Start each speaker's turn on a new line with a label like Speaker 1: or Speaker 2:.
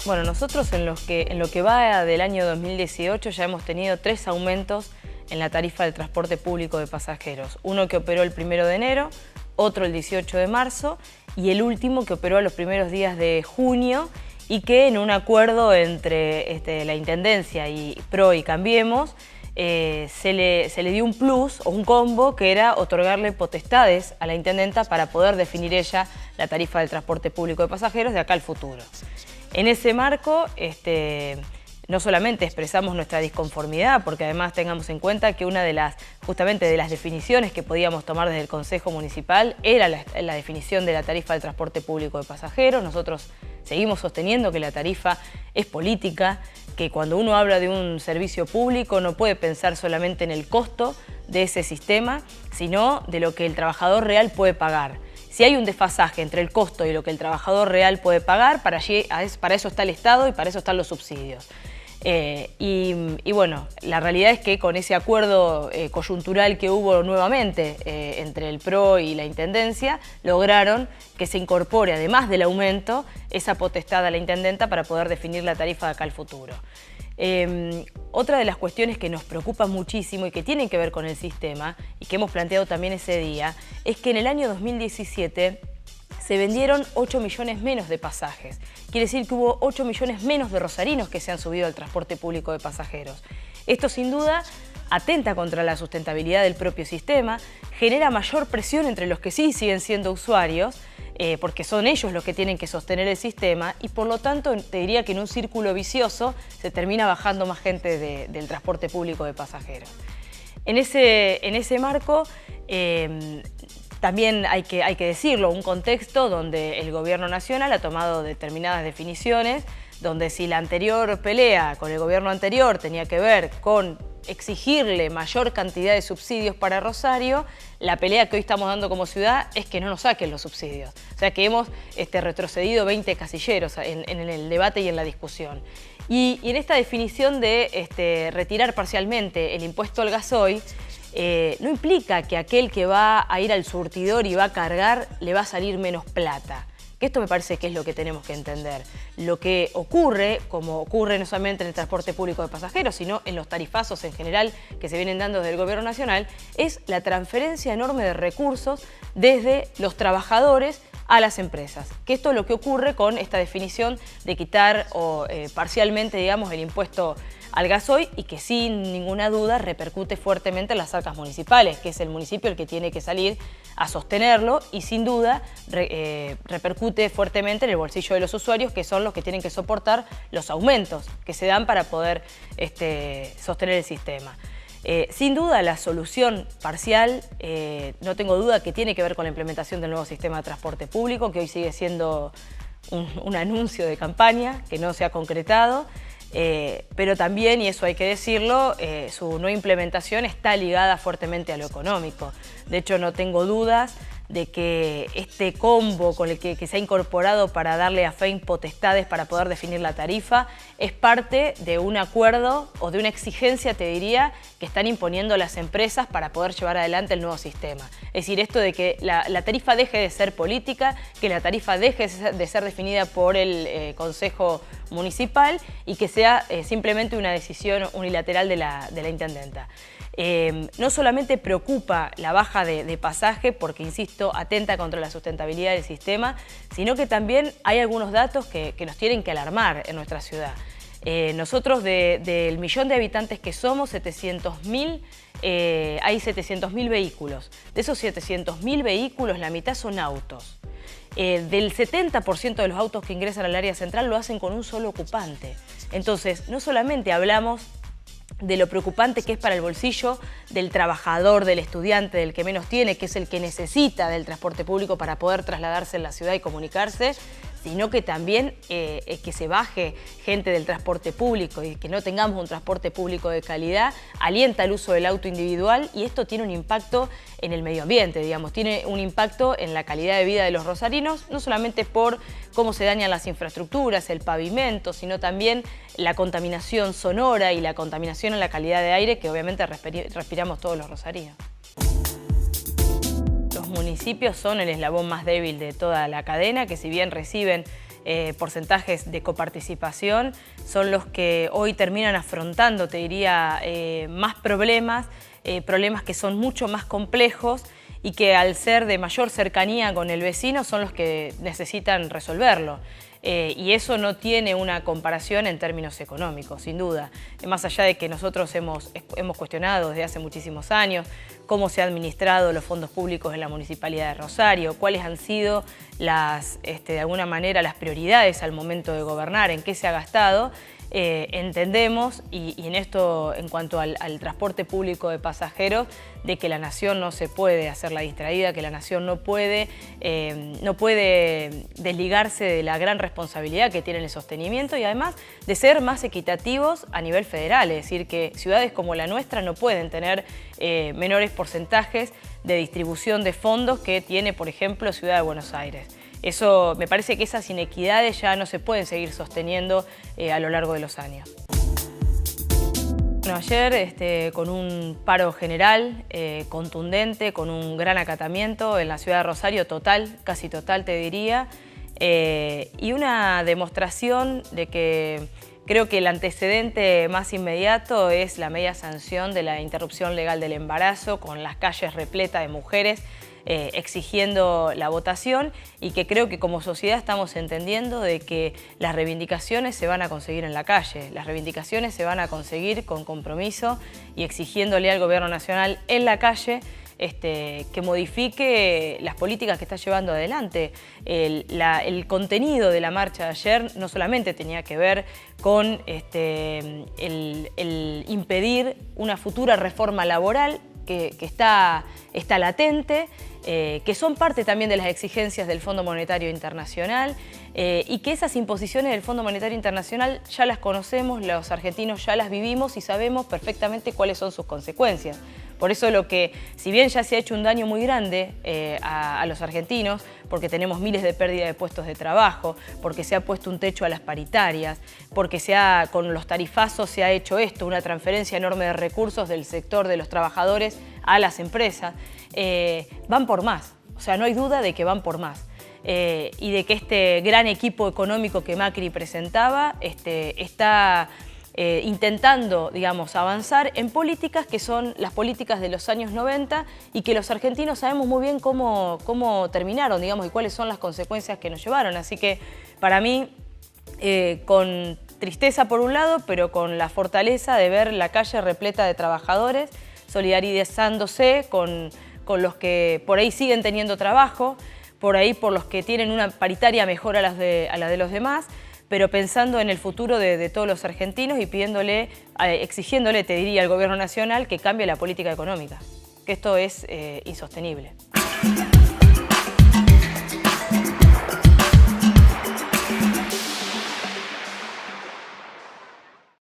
Speaker 1: Bueno, nosotros en lo que va del año 2018 ya hemos tenido 3 aumentos en la tarifa del transporte público de pasajeros. Uno que operó el 1 de enero, otro el 18 de marzo y el último que operó a los primeros días de junio y que en un acuerdo entre la Intendencia y PRO y Cambiemos se le dio un plus o un combo que era otorgarle potestades a la Intendenta para poder definir ella la tarifa del transporte público de pasajeros de acá al futuro. En ese marco, no solamente expresamos nuestra disconformidad, porque además tengamos en cuenta que una de las, justamente de las definiciones que podíamos tomar desde el Consejo Municipal era la definición de la tarifa del transporte público de pasajeros. Nosotros seguimos sosteniendo que la tarifa es política, que cuando uno habla de un servicio público no puede pensar solamente en el costo de ese sistema, sino de lo que el trabajador real puede pagar. Si hay un desfasaje entre el costo y lo que el trabajador real puede pagar, para eso está el Estado y para eso están los subsidios. Y bueno, la realidad es que con ese acuerdo coyuntural que hubo nuevamente entre el PRO y la Intendencia, lograron que se incorpore, además del aumento, esa potestad a la Intendenta para poder definir la tarifa de acá al futuro. Otra de las cuestiones que nos preocupa muchísimo y que tienen que ver con el sistema y que hemos planteado también ese día es que en el año 2017 se vendieron 8 millones menos de pasajes. Quiere decir que hubo 8 millones menos de rosarinos que se han subido al transporte público de pasajeros. Esto sin duda atenta contra la sustentabilidad del propio sistema, genera mayor presión entre los que sí siguen siendo usuarios, porque son ellos los que tienen que sostener el sistema y por lo tanto te diría que en un círculo vicioso se termina bajando más gente del transporte público de pasajeros. En ese marco también hay que decirlo, un contexto donde el gobierno nacional ha tomado determinadas definiciones, donde si la anterior pelea con el gobierno anterior tenía que ver con exigirle mayor cantidad de subsidios para Rosario, la pelea que hoy estamos dando como ciudad es que no nos saquen los subsidios. O sea que hemos retrocedido 20 casilleros en el debate y en la discusión. Y en esta definición de retirar parcialmente el impuesto al gasoil, no implica que aquel que va a ir al surtidor y va a cargar le va a salir menos plata. Que esto me parece que es lo que tenemos que entender. Lo que ocurre, como ocurre no solamente en el transporte público de pasajeros, sino en los tarifazos en general que se vienen dando desde el gobierno nacional, es la transferencia enorme de recursos desde los trabajadores a las empresas. Que esto es lo que ocurre con esta definición de quitar parcialmente, digamos, el impuesto al gasoil y que sin ninguna duda repercute fuertemente en las arcas municipales, que es el municipio el que tiene que salir a sostenerlo y sin duda repercute fuertemente en el bolsillo de los usuarios, que son los que tienen que soportar los aumentos que se dan para poder sostener el sistema. Sin duda la solución parcial, no tengo duda que tiene que ver con la implementación del nuevo sistema de transporte público, que hoy sigue siendo un anuncio de campaña que no se ha concretado. Pero también, y eso hay que decirlo, su no implementación está ligada fuertemente a lo económico. De hecho, no tengo dudas de que este combo con el que se ha incorporado para darle a FEIN potestades para poder definir la tarifa es parte de un acuerdo o de una exigencia, te diría, que están imponiendo las empresas para poder llevar adelante el nuevo sistema. Es decir, esto de que la tarifa deje de ser política, que la tarifa deje de ser definida por el Consejo Municipal y que sea simplemente una decisión unilateral de la Intendenta. No solamente preocupa la baja de pasaje porque, insisto, atenta contra la sustentabilidad del sistema, sino que también hay algunos datos que nos tienen que alarmar en nuestra ciudad. Nosotros del millón de habitantes que somos, hay 700.000 vehículos. De esos 700.000 vehículos, la mitad son autos. Del 70% de los autos que ingresan al área central lo hacen con un solo ocupante. Entonces, no solamente hablamos de lo preocupante que es para el bolsillo del trabajador, del estudiante, del que menos tiene, que es el que necesita del transporte público para poder trasladarse en la ciudad y comunicarse, sino que también que se baje gente del transporte público y que no tengamos un transporte público de calidad, alienta el uso del auto individual y esto tiene un impacto en el medio ambiente, digamos, tiene un impacto en la calidad de vida de los rosarinos, no solamente por cómo se dañan las infraestructuras, el pavimento, sino también la contaminación sonora y la contaminación en la calidad de aire que obviamente respiramos todos los rosarinos. Los municipios son el eslabón más débil de toda la cadena, que si bien reciben porcentajes de coparticipación, son los que hoy terminan afrontando, te diría, más problemas, problemas que son mucho más complejos y que al ser de mayor cercanía con el vecino son los que necesitan resolverlo. Y eso no tiene una comparación en términos económicos, sin duda. Más allá de que nosotros hemos cuestionado desde hace muchísimos años cómo se han administrado los fondos públicos en la Municipalidad de Rosario, cuáles han sido de alguna manera las prioridades al momento de gobernar, en qué se ha gastado, entendemos, y en esto, en cuanto al transporte público de pasajeros, de que la Nación no se puede hacer la distraída, que la Nación no puede desligarse de la gran responsabilidad que tiene el sostenimiento y además de ser más equitativos a nivel federal, es decir, que ciudades como la nuestra no pueden tener menores porcentajes de distribución de fondos que tiene, por ejemplo, Ciudad de Buenos Aires. Eso, me parece que esas inequidades ya no se pueden seguir sosteniendo a lo largo de los años. Bueno, ayer con un paro general, contundente, con un gran acatamiento en la ciudad de Rosario, total, casi total te diría, y una demostración de que creo que el antecedente más inmediato es la media sanción de la interrupción legal del embarazo, con las calles repletas de mujeres exigiendo la votación, y que creo que como sociedad estamos entendiendo de que las reivindicaciones se van a conseguir en la calle, las reivindicaciones se van a conseguir con compromiso y exigiéndole al Gobierno Nacional en la calle que modifique las políticas que está llevando adelante. El contenido de la marcha de ayer no solamente tenía que ver con el impedir una futura reforma laboral que está latente, que son parte también de las exigencias del Fondo Monetario Internacional, y que esas imposiciones del Fondo Monetario Internacional ya las conocemos, los argentinos ya las vivimos y sabemos perfectamente cuáles son sus consecuencias. Por eso si bien ya se ha hecho un daño muy grande a los argentinos, porque tenemos miles de pérdidas de puestos de trabajo, porque se ha puesto un techo a las paritarias, porque con los tarifazos se ha hecho una transferencia enorme de recursos del sector de los trabajadores a las empresas, van por más. O sea, no hay duda de que van por más. Y de que este gran equipo económico que Macri presentaba está intentando, digamos, avanzar en políticas que son las políticas de los años 90 y que los argentinos sabemos muy bien cómo terminaron, digamos, y cuáles son las consecuencias que nos llevaron. Así que para mí, con tristeza por un lado, pero con la fortaleza de ver la calle repleta de trabajadores, solidarizándose con los que por ahí siguen teniendo trabajo, por los que tienen una paritaria mejor a la de los demás, pero pensando en el futuro de todos los argentinos y exigiéndole, te diría, al Gobierno Nacional que cambie la política económica, que esto es insostenible.